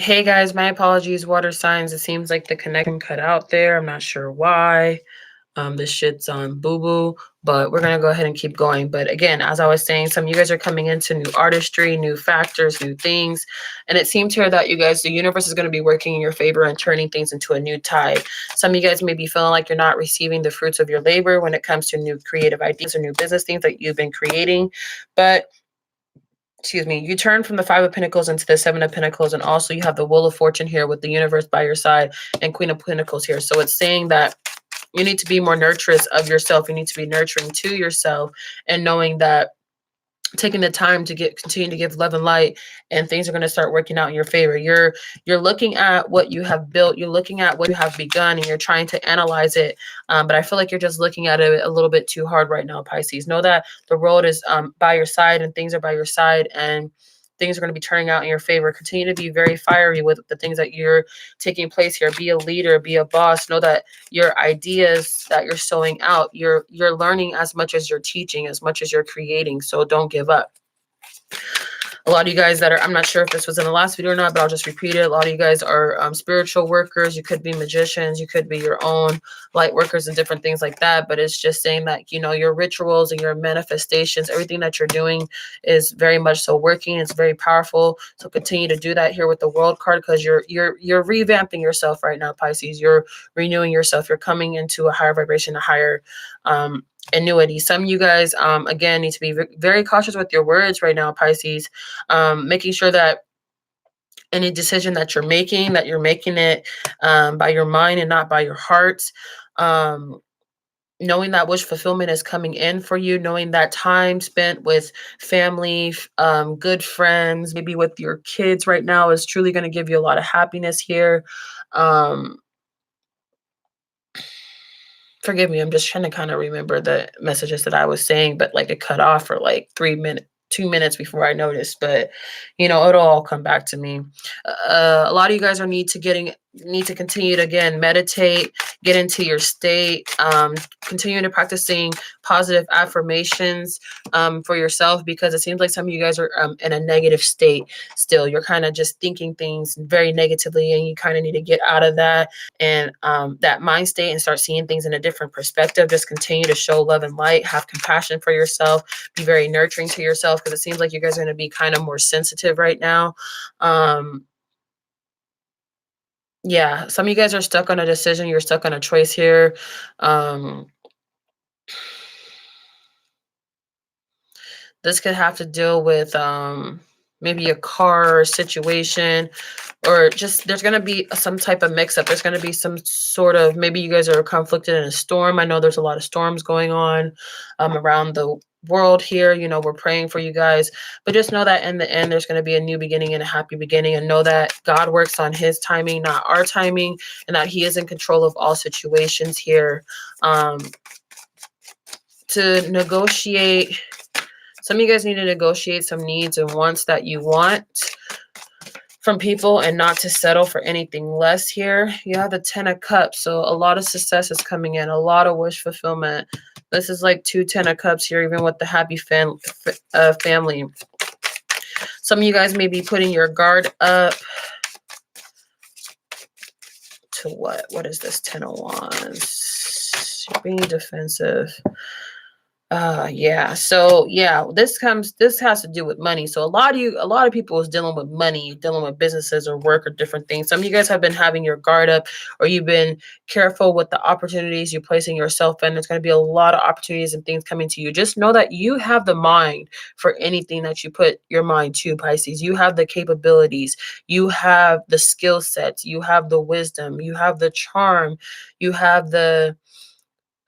Hey guys, my apologies, water signs. It seems like the connection cut out there. I'm not sure why. This shit's on boo boo, but we're gonna go ahead and keep going. But again, as I was saying, some of you guys are coming into new artistry, new factors, new things. And it seems here that you guys, the universe is gonna be working in your favor and turning things into a new tide. Some of you guys may be feeling like you're not receiving the fruits of your labor when it comes to new creative ideas or new business things that you've been creating. But excuse me, you turn from the Five of Pentacles into the Seven of Pentacles, and also you have the Wheel of Fortune here with the universe by your side and Queen of Pentacles here. So it's saying that you need to be more nurturous of yourself. You need to be nurturing to yourself and knowing that taking the time to continue to give love and light, and things are going to start working out in your favor. You're looking at what you have built, you're looking at what you have begun, and you're trying to analyze it. But I feel like you're just looking at it a little bit too hard right now, Pisces. Know that the road is by your side, and things are by your side, and things are going to be turning out in your favor. Continue to be very fiery with the things that you're taking place here. Be a leader, be a boss. Know that your ideas that you're sowing out, you're learning as much as you're teaching, as much as you're creating. So don't give up. A lot of you guys that are, I'm not sure if this was in the last video or not, but I'll just repeat it. A lot of you guys are spiritual workers. You could be magicians. You could be your own light workers and different things like that. But it's just saying that, you know, your rituals and your manifestations, everything that you're doing is very much so working. It's very powerful. So continue to do that here with the World card, because you're revamping yourself right now, Pisces. You're renewing yourself. You're coming into a higher vibration, a higher annuity. Some of you guys, again, need to be very cautious with your words right now, Pisces. Making sure that any decision that you're making it by your mind and not by your heart. Knowing that wish fulfillment is coming in for you, knowing that time spent with family, good friends, maybe with your kids right now is truly going to give you a lot of happiness here. Forgive me, I'm just trying to kind of remember the messages that I was saying, but like it cut off for like 2 minutes before I noticed. But you know, it'll all come back to me. A lot of you guys are need to continue to again meditate, get into your state, continue to practicing positive affirmations for yourself, because it seems like some of you guys are in a negative state still. You're kind of just thinking things very negatively, and you kind of need to get out of that and that mind state and start seeing things in a different perspective. Just continue to show love and light, have compassion for yourself, be very nurturing to yourself, because it seems like you guys are going to be kind of more sensitive right now. Yeah, some of you guys are stuck on a decision. You're stuck on a choice here. This could have to deal with maybe a car situation, or just there's going to be some type of mix up. There's going to be some sort of, maybe you guys are conflicted in a storm. I know there's a lot of storms going on around the world here. You know, we're praying for you guys, but just know that in the end, there's going to be a new beginning and a happy beginning, and know that God works on his timing, not our timing, and that he is in control of all situations here. To negotiate, some of you guys need to negotiate some needs and wants that you want from people, and not to settle for anything less here. You have the 10 of Cups, so a lot of success is coming in, a lot of wish fulfillment. This is like 2 10 of Cups here, even with the happy family. Some of you guys may be putting your guard up to what? What is this 10 of Wands? You're being defensive. Yeah. So yeah, this has to do with money. So a lot of people is dealing with money, dealing with businesses or work or different things. Some of you guys have been having your guard up, or you've been careful with the opportunities you're placing yourself in. There's going to be a lot of opportunities and things coming to you. Just know that you have the mind for anything that you put your mind to, Pisces. You have the capabilities, you have the skill sets, you have the wisdom, you have the charm, you have the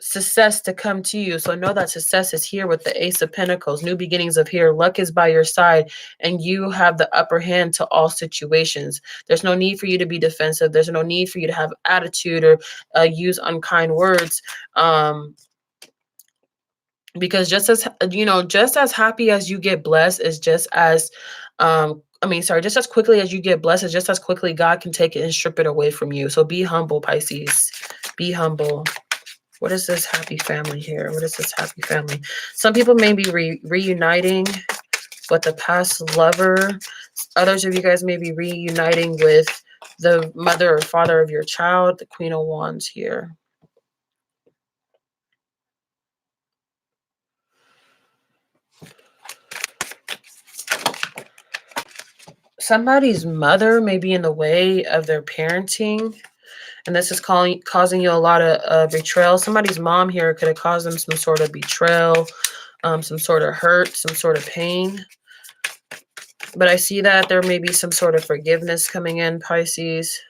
success to come to you. So know that success is here with the Ace of Pentacles. New beginnings of here. Luck is by your side, and you have the upper hand to all situations. There's no need for you to be defensive. There's no need for you to have attitude or use unkind words. Because just as, you know, just as happy as you get blessed is just as just as quickly as you get blessed is just as quickly God can take it and strip it away from you. So be humble, Pisces. Be humble. What is this happy family here? What is this happy family? Some people may be reuniting with the past lover. Others of you guys may be reuniting with the mother or father of your child. The Queen of Wands here. Somebody's mother may be in the way of their parenting, and this is causing you a lot of betrayal. Somebody's mom here could have caused them some sort of betrayal, some sort of hurt, some sort of pain. But I see that there may be some sort of forgiveness coming in, Pisces.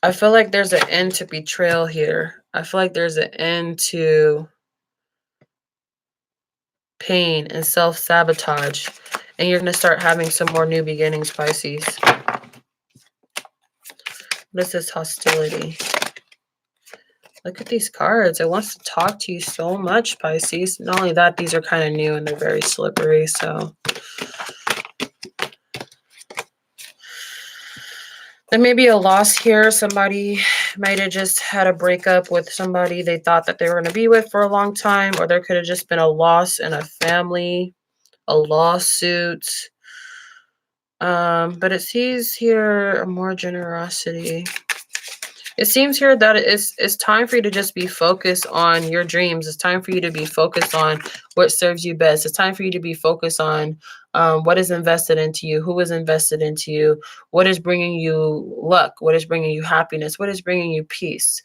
I feel like there's an end to betrayal here. I feel like there's an end to pain and self-sabotage. And you're going to start having some more new beginnings, Pisces. What is this hostility? Look at these cards. It wants to talk to you so much, Pisces. Not only that, these are kind of new and they're very slippery. So there may be a loss here. Somebody might have just had a breakup with somebody they thought that they were going to be with for a long time. Or there could have just been a loss in a family, a lawsuit. But it sees here more generosity. It seems here that it's time for you to just be focused on your dreams. It's time for you to be focused on what serves you best. It's time for you to be focused on what is invested into you, who is invested into you, what is bringing you luck, what is bringing you happiness, what is bringing you peace.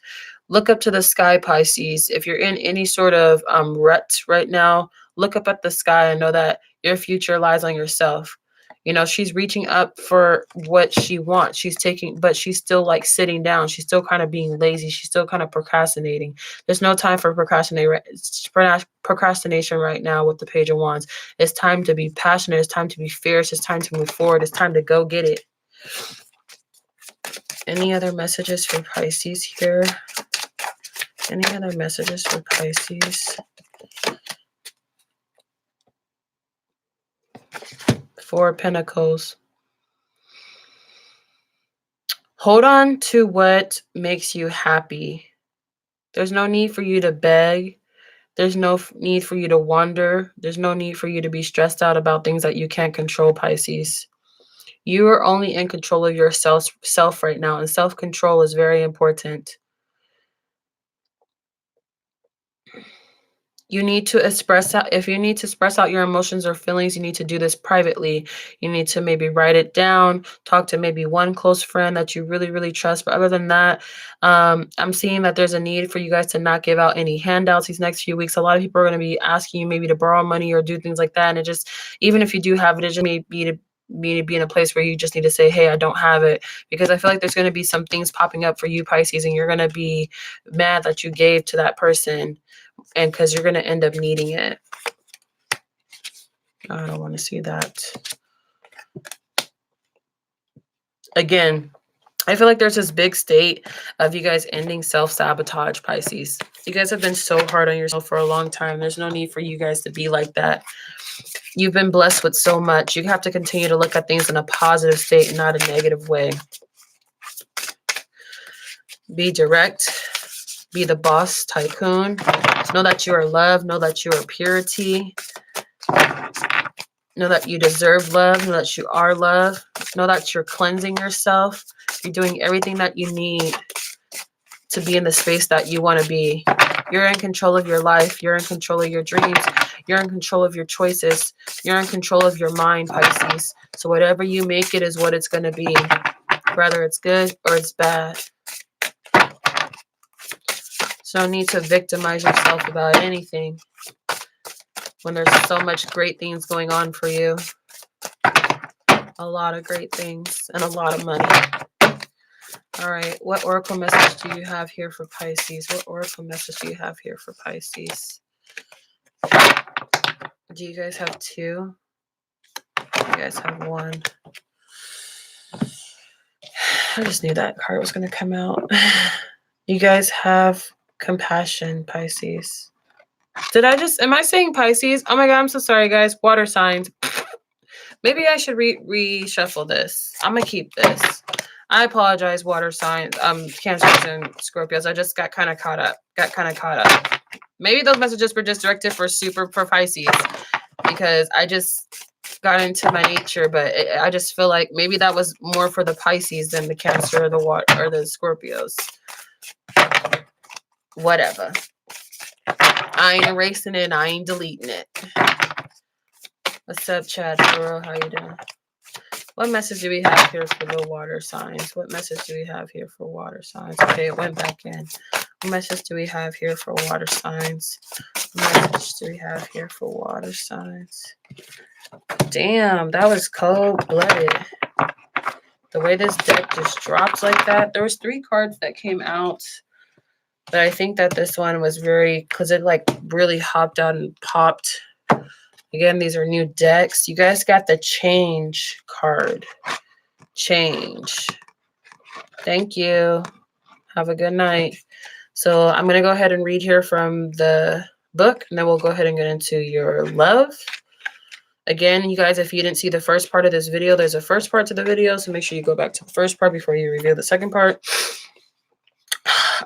Look up to the sky, Pisces. If you're in any sort of rut right now, look up at the sky and know that your future lies on yourself. You know, she's reaching up for what she wants. She's taking, but she's still like sitting down. She's still kind of being lazy. She's still kind of procrastinating. There's no time for procrastination right now with the Page of Wands. It's time to be passionate. It's time to be fierce. It's time to move forward. It's time to go get it. Any other messages for Pisces here? Any other messages for Pisces? Four of Pentacles. Hold on to what makes you happy. There's no need for you to beg. There's no need for you to wonder. There's no need for you to be stressed out about things that you can't control, Pisces. You are only in control of yourself right now, and self-control is very important. You need to express out. If you need to express out your emotions or feelings, you need to do this privately. You need to maybe write it down, talk to maybe one close friend that you really, really trust. But other than that, I'm seeing that there's a need for you guys to not give out any handouts these next few weeks. A lot of people are going to be asking you maybe to borrow money or do things like that. And it just, even if you do have it, it just may be in a place where you just need to say, hey, I don't have it. Because I feel like there's going to be some things popping up for you, Pisces, and you're going to be mad that you gave to that person. And because you're going to end up needing it. I don't want to see that. Again, I feel like there's this big state of you guys ending self-sabotage, Pisces. You guys have been so hard on yourself for a long time. There's no need for you guys to be like that. You've been blessed with so much. You have to continue to look at things in a positive state and not a negative way. Be direct. Be the boss tycoon. Know that you are loved. Know that you are purity. Know that you deserve love. Know that you are love. Know that you're cleansing yourself. You're doing everything that you need to be in the space that you want to be. You're in control of your life. You're in control of your dreams. You're in control of your choices. You're in control of your mind, Pisces. So whatever you make it is what it's going to be. Whether it's good or it's bad. So no need to victimize yourself about anything when there's so much great things going on for you. A lot of great things and a lot of money. All right. What oracle message do you have here for Pisces? What oracle message do you have here for Pisces? Do you guys have two? You guys have one. I just knew that card was going to come out. You guys have compassion, Pisces. Am I saying Pisces? Oh my God, I'm so sorry, guys. Water signs. Maybe I should reshuffle this. I'm going to keep this. I apologize, water signs, Cancers and Scorpios. I just got kind of caught up. Maybe those messages were just directed for Pisces. because I just got into my nature, but I just feel like maybe that was more for the Pisces than the Cancer or the water or the Scorpios. Whatever. I ain't erasing it. I ain't deleting it. What's up, Chad? Girl, how you doing? What message do we have here for the water signs? What message do we have here for water signs? Okay, it went back in. What message do we have here for water signs? What message do we have here for water signs? Damn, that was cold-blooded. The way this deck just drops like that. There was 3 cards that came out, but I think that this one was very, because it like really hopped out and popped. Again, these are new decks. You guys got the change card. Change. Thank you. Have a good night. So I'm going to go ahead and read here from the book, and then we'll go ahead and get into your love. Again, you guys, if you didn't see the first part of this video, there's a first part to the video, so make sure you go back to the first part before you review the second part.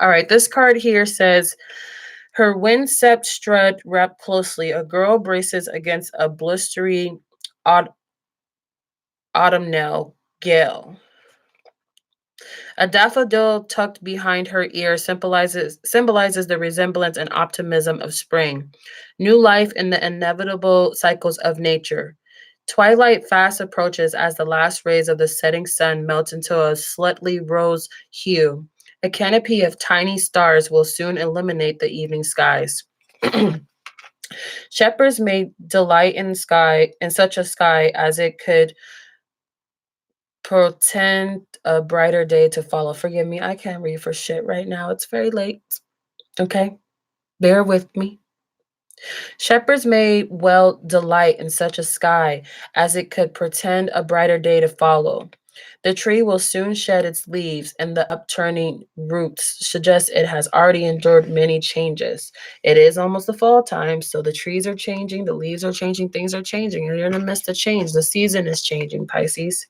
All right, this card here says, her wind sept strut wrapped closely, a girl braces against a blustery autumnal gale. A daffodil tucked behind her ear symbolizes the resemblance and optimism of spring, new life in the inevitable cycles of nature. Twilight fast approaches as the last rays of the setting sun melt into a slightly rose hue. A canopy of tiny stars will soon illuminate the evening skies. Shepherds may delight in such a sky as it could portend a brighter day to follow. Forgive me, I can't read for shit right now. It's very late. Okay? Bear with me. Shepherds may well delight in such a sky as it could portend a brighter day to follow. The tree will soon shed its leaves, and the upturning roots suggest it has already endured many changes. It is almost the fall time, so the trees are changing, the leaves are changing, things are changing, and you're in the midst of change. The season is changing, Pisces.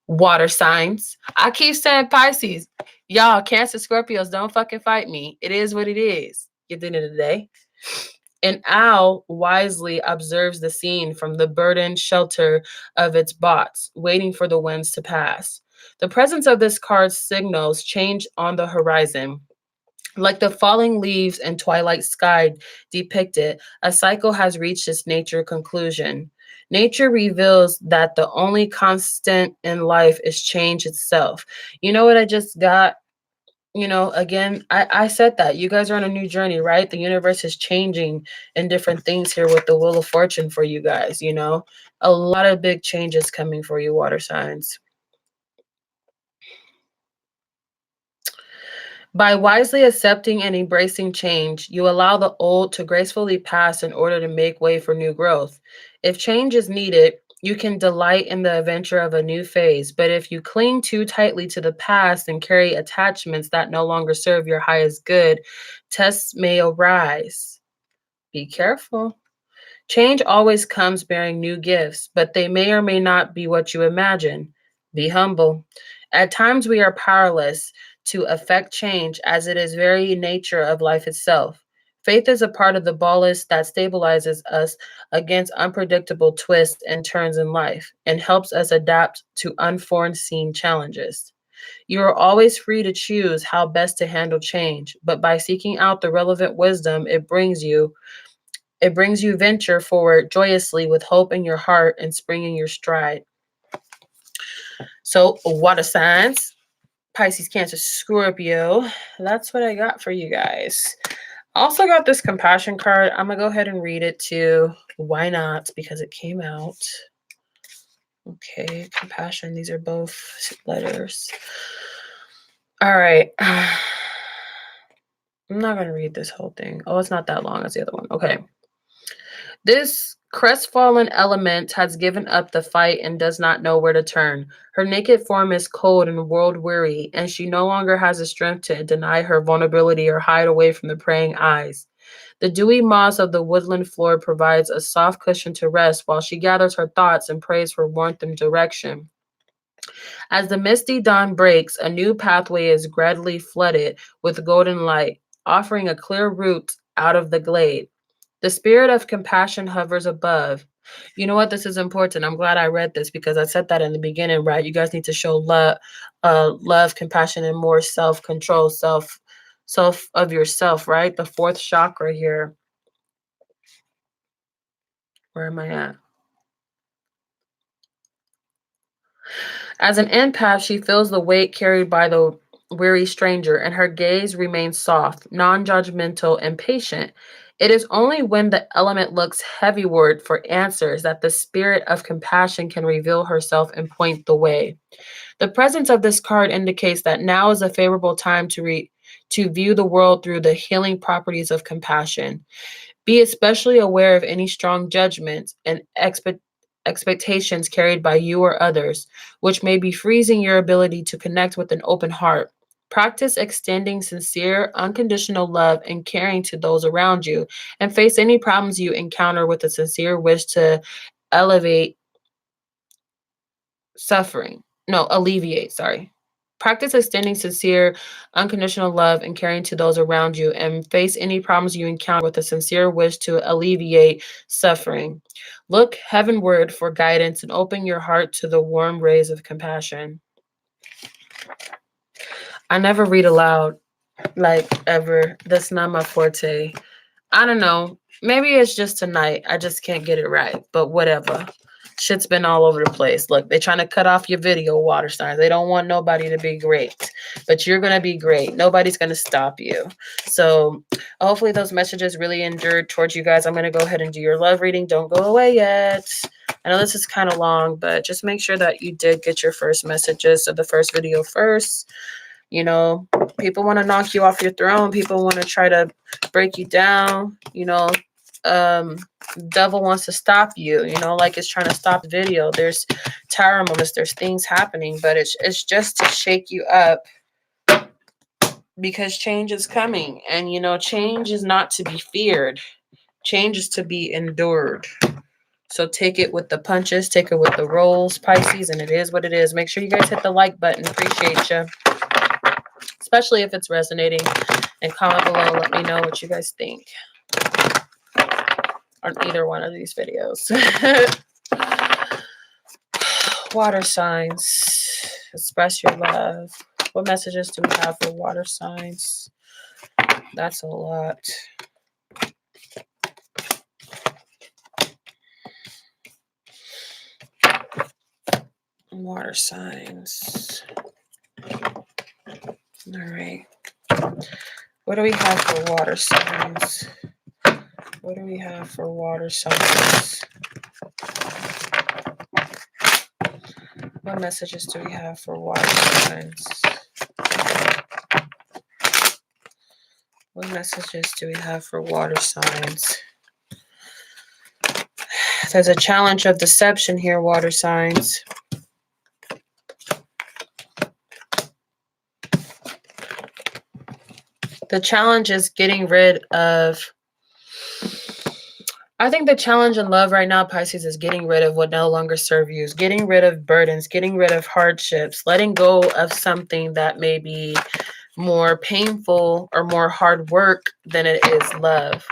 Water signs. I keep saying Pisces. Y'all, Cancer, Scorpios, don't fucking fight me. It is what it is. At the end of the day. An owl wisely observes the scene from the burdened shelter of its box, waiting for the winds to pass. The presence of this card signals change on the horizon. Like the falling leaves and twilight sky depicted, a cycle has reached its nature conclusion. Nature reveals that the only constant in life is change itself. You know what I just got? Again, I said that you guys are on a new journey, right? The universe is changing in different things here with the Wheel of Fortune for you guys, a lot of big changes coming for you, water signs. By wisely accepting and embracing change, you allow the old to gracefully pass in order to make way for new growth. If change is needed, you can delight in the adventure of a new phase, but if you cling too tightly to the past and carry attachments that no longer serve your highest good, tests may arise. Be careful. Change always comes bearing new gifts, but they may or may not be what you imagine. Be humble. At times we are powerless to affect change as it is very nature of life itself. Faith is a part of the ballast that stabilizes us against unpredictable twists and turns in life and helps us adapt to unforeseen challenges. You are always free to choose how best to handle change, but by seeking out the relevant wisdom it brings you venture forward joyously with hope in your heart and spring in your stride. So, water signs, Pisces, Cancer, Scorpio. That's what I got for you guys. I also got this compassion card. I'm going to go ahead and read it too. Why not? Because it came out. Okay, compassion. These are both letters. All right. I'm not going to read this whole thing. Oh, it's not that long as the other one. Okay. This crestfallen element has given up the fight and does not know where to turn. Her naked form is cold and world-weary, and she no longer has the strength to deny her vulnerability or hide away from the praying eyes. The dewy moss of the woodland floor provides a soft cushion to rest while she gathers her thoughts and prays for warmth and direction. As the misty dawn breaks, a new pathway is gradually flooded with golden light, offering a clear route out of the glade. The spirit of compassion hovers above. You know what? This is important. I'm glad I read this because I said that in the beginning, right? You guys need to show love, compassion, and more self-control, self of yourself, right? The fourth chakra here. Where am I at? As an empath, she feels the weight carried by the weary stranger, and her gaze remains soft, non-judgmental, and patient. It is only when the element looks heavyward for answers that the spirit of compassion can reveal herself and point the way. The presence of this card indicates that now is a favorable time to view the world through the healing properties of compassion. Be especially aware of any strong judgments and expectations carried by you or others, which may be freezing your ability to connect with an open heart. Practice extending sincere, unconditional love and caring to those around you, and face any problems you encounter with a sincere wish to elevate suffering. No, alleviate, sorry. Practice extending sincere, unconditional love and caring to those around you, and face any problems you encounter with a sincere wish to alleviate suffering. Look heavenward for guidance and open your heart to the warm rays of compassion. I never read aloud, like ever. That's not my forte. I don't know. Maybe it's just tonight. I just can't get it right. But whatever. Shit's been all over the place. Look, they're trying to cut off your video, water signs. They don't want nobody to be great. But you're going to be great. Nobody's going to stop you. So hopefully those messages really endured towards you guys. I'm going to go ahead and do your love reading. Don't go away yet. I know this is kind of long, but just make sure that you did get your first messages. So the first video first. You know, people want to knock you off your throne. People want to try to break you down. You know, devil wants to stop you. You know, like it's trying to stop the video. There's tower moments. There's things happening, but it's just to shake you up because change is coming. And, you know, change is not to be feared. Change is to be endured. So take it with the punches. Take it with the rolls, Pisces, and it is what it is. Make sure you guys hit the like button. Appreciate you. Especially if it's resonating, and comment below. Let me know what you guys think on either one of these videos. Water signs, express your love. What messages do we have for water signs? That's a lot. Water signs. All right. What do we have for water signs? What do we have for water signs? What messages do we have for water signs? What messages do we have for water signs? There's a challenge of deception here, water signs. The challenge is getting rid of, I think the challenge in love right now, Pisces, is getting rid of what no longer serves you, getting rid of burdens, getting rid of hardships, letting go of something that may be more painful or more hard work than it is love.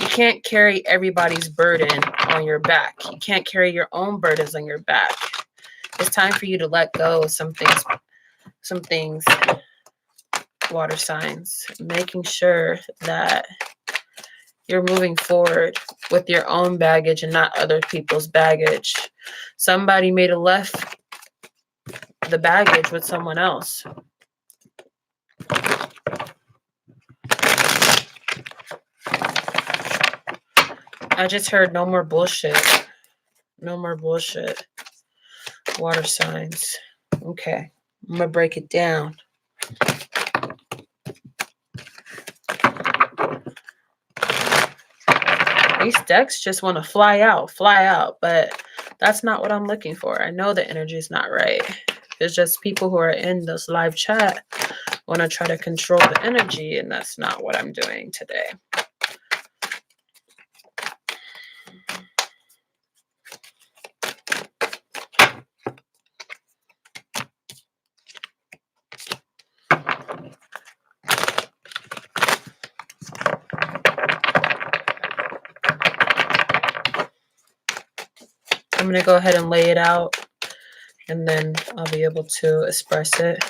You can't carry everybody's burden on your back. You can't carry your own burdens on your back. It's time for you to let go of some things, water signs, making sure that you're moving forward with your own baggage and not other people's baggage. Somebody may have left the baggage with someone else. I just heard no more bullshit. No more bullshit. Water signs. Okay. I'm going to break it down. These decks just want to fly out, but that's not what I'm looking for. I know the energy is not right. It's just people who are in this live chat want to try to control the energy, and that's not what I'm doing today. I'm going to go ahead and lay it out, and then I'll be able to express it.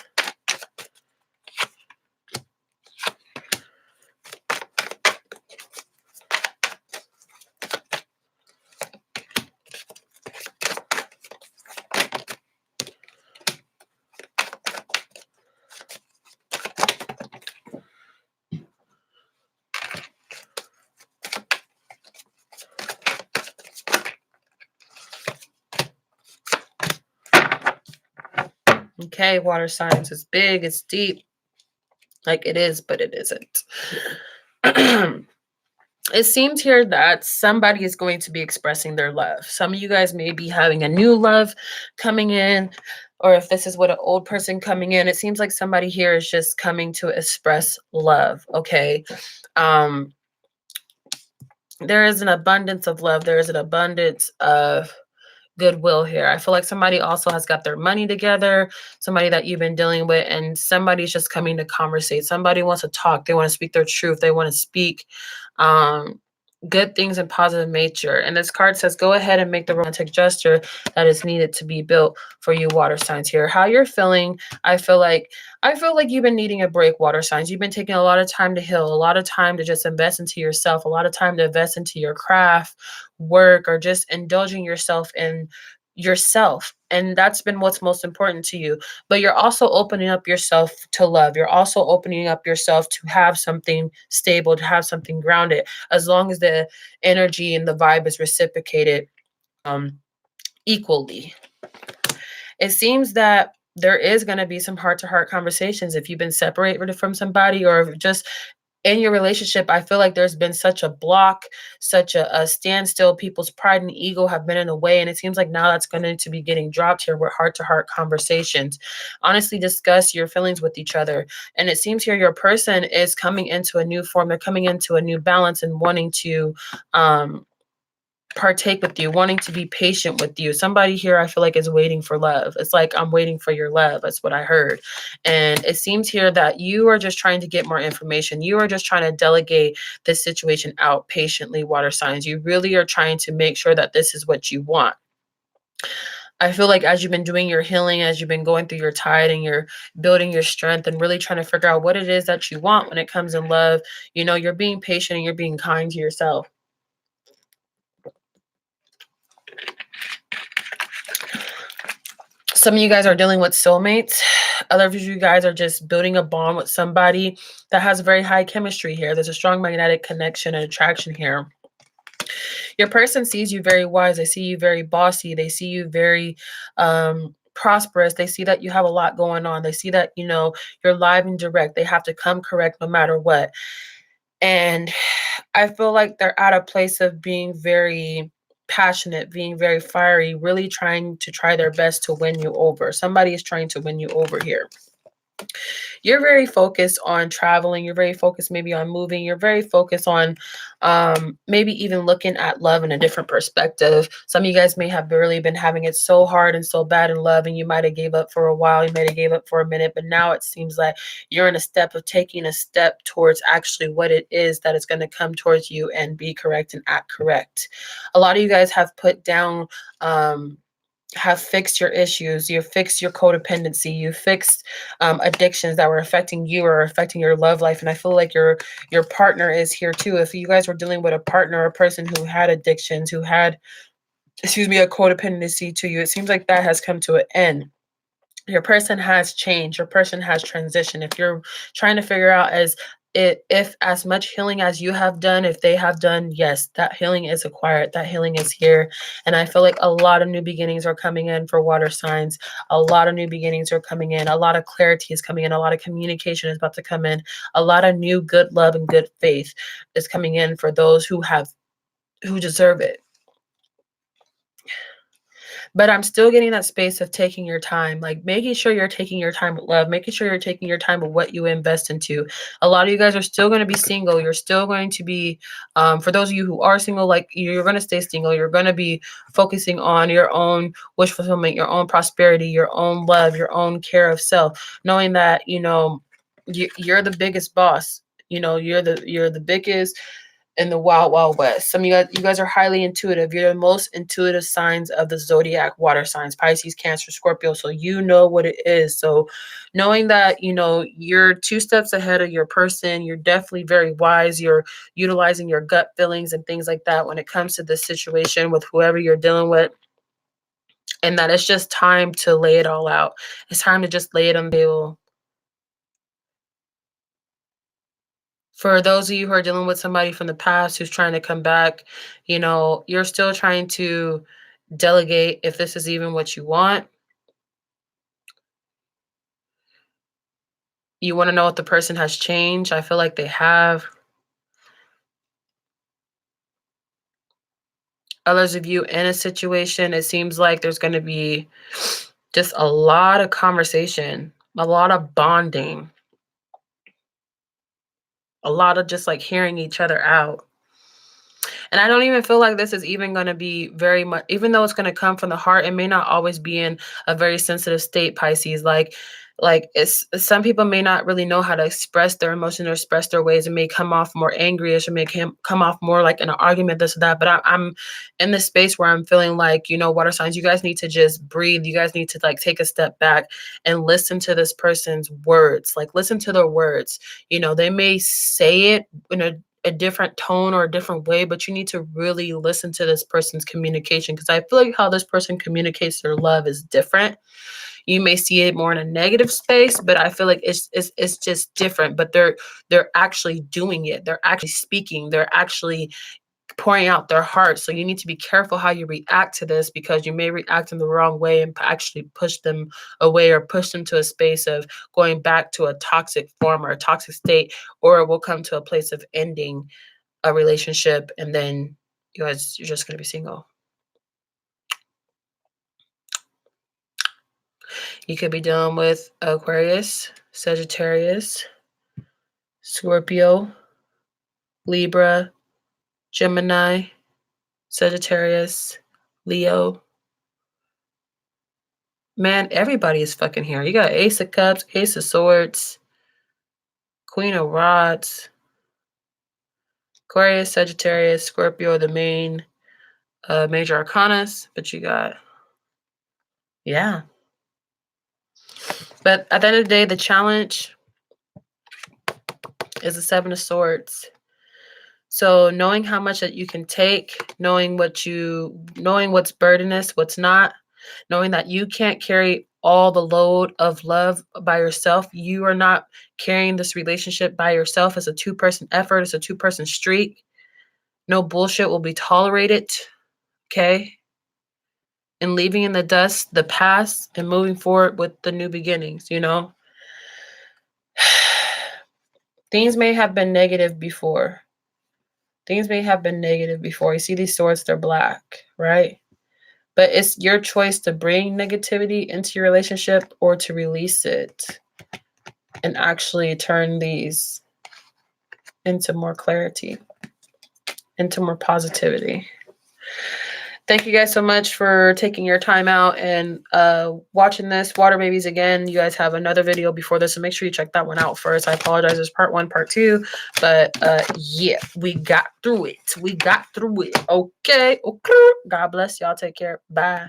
Okay, water signs. It's big, it's deep. Like it is, but it isn't. It seems here that somebody is going to be expressing their love. Some of you guys may be having a new love coming in, or if this is what an old person coming in, it seems like somebody here is just coming to express love. Okay. There is an abundance of love. There is an abundance of goodwill here. I feel like somebody also has got their money together, somebody that you've been dealing with, and somebody's just coming to conversate. Somebody wants to talk. They want to speak their truth. They want to speak good things and positive nature. And this card says, go ahead and make the romantic gesture that is needed to be built for you water signs here. How you're feeling, I feel like you've been needing a break, water signs. You've been taking a lot of time to heal, a lot of time to just invest into yourself, a lot of time to invest into your craft, work, or just indulging yourself in yourself. And that's been what's most important to you. But you're also opening up yourself to love. You're also opening up yourself to have something stable, to have something grounded, as long as the energy and the vibe is reciprocated equally. It seems that there is going to be some heart-to-heart conversations if you've been separated from somebody, or just in your relationship. I feel like there's been such a block, such a standstill. People's pride and ego have been in the way, and it seems like now that's going to be getting dropped here with heart-to-heart conversations. Honestly, discuss your feelings with each other. And it seems here your person is coming into a new form. They're coming into a new balance and wanting to partake with you, wanting to be patient with you. Somebody here I feel like is waiting for love. It's like, I'm waiting for your love. That's what I heard. And it seems here that you are just trying to get more information. You are just trying to delegate this situation out patiently, water signs. You really are trying to make sure that this is what you want. I feel like as you've been doing your healing, as you've been going through your tide and you're building your strength and really trying to figure out what it is that you want when it comes in love, you know, you're being patient and you're being kind to yourself. Some of you guys are dealing with soulmates. Others of you guys are just building a bond with somebody that has very high chemistry here. There's a strong magnetic connection and attraction here. Your person sees you very wise. They see you very bossy. They see you very prosperous. They see that you have a lot going on. They see that, you know, you're live and direct. They have to come correct no matter what. And I feel like they're at a place of being very passionate, being very fiery, really trying to try their best to win you over. Somebody is trying to win you over here. You're very focused on traveling. You're very focused maybe on moving. You're very focused on maybe even looking at love in a different perspective. Some of you guys may have really been having it so hard and so bad in love, and you might have gave up for a while. You might have gave up for a minute, but now it seems like you're in a step of taking a step towards actually what it is that is going to come towards you and be correct and act correct. A lot of you guys have put down have fixed your issues, you fixed your codependency, you fixed addictions that were affecting you or affecting your love life. And I feel like your partner is here too. If you guys were dealing with a partner, a person who had addictions, who had, a codependency to you, it seems like that has come to an end. Your person has changed. Your person has transitioned. If you're trying to figure out if as much healing as you have done, if they have done, yes, that healing is acquired. That healing is here. And I feel like a lot of new beginnings are coming in for water signs. A lot of new beginnings are coming in. A lot of clarity is coming in. A lot of communication is about to come in. A lot of new good love and good faith is coming in for those who deserve it. But I'm still getting that space of taking your time, like making sure you're taking your time with love, making sure you're taking your time with what you invest into. A lot of you guys are still going to be single. You're still going to be, for those of you who are single, like you're going to stay single. You're going to be focusing on your own wish fulfillment, your own prosperity, your own love, your own care of self, knowing that, you know, you're the biggest boss. You know, you're the biggest. in the wild, wild west. Some of you guys are highly intuitive. You're the most intuitive signs of the zodiac water signs, Pisces, Cancer, Scorpio. So you know what it is. So knowing that, you know, you're 2 steps ahead of your person, you're definitely very wise. You're utilizing your gut feelings and things like that when it comes to this situation with whoever you're dealing with. And that it's just time to lay it all out. It's time to just lay it on the table. For those of you who are dealing with somebody from the past who's trying to come back, you know, you're still trying to delegate if this is even what you want. You want to know if the person has changed. I feel like they have. Others of you in a situation, it seems like there's going to be just a lot of conversation, a lot of bonding, a lot of just like hearing each other out. And I don't even feel like this is even going to be very much, even though it's going to come from the heart, it may not always be in a very sensitive state, Pisces. Like it's some people may not really know how to express their emotions or express their ways. It may come off more angry-ish, or may come off more like in an argument, this or that. But I'm in this space where I'm feeling like, you know, water signs, you guys need to just breathe. You guys need to like take a step back and listen to this person's words. Like listen to their words. You know, they may say it in a different tone or a different way, but you need to really listen to this person's communication, because I feel like how this person communicates their love is different. You may see it more in a negative space, but I feel like it's just different. But they're actually doing it. They're actually speaking. They're actually pouring out their heart. So you need to be careful how you react to this, because you may react in the wrong way and actually push them away or push them to a space of going back to a toxic form or a toxic state, or it will come to a place of ending a relationship, and then you're just going to be single. You could be dealing with Aquarius, Sagittarius, Scorpio, Libra, Gemini, Sagittarius, Leo. Man, everybody is fucking here. You got Ace of Cups, Ace of Swords, Queen of Rods, Aquarius, Sagittarius, Scorpio, the main major arcanas. But you got, yeah. But at the end of the day, the challenge is the Seven of Swords. So knowing how much that you can take, knowing what's burdenous, what's not, knowing that you can't carry all the load of love by yourself. You are not carrying this relationship by yourself. It's a 2-person effort. It's a 2-person streak. No bullshit will be tolerated. Okay. And leaving in the dust the past and moving forward with the new beginnings, you know. Things may have been negative before. You see these swords, they're black, right? But it's your choice to bring negativity into your relationship or to release it and actually turn these into more clarity, into more positivity. Thank you guys so much for taking your time out and watching this. Water babies, again, you guys have another video before this, so make sure you check that one out first. I apologize, there's part 1, part 2, but yeah, we got through it. Okay. God bless y'all. Take care. Bye.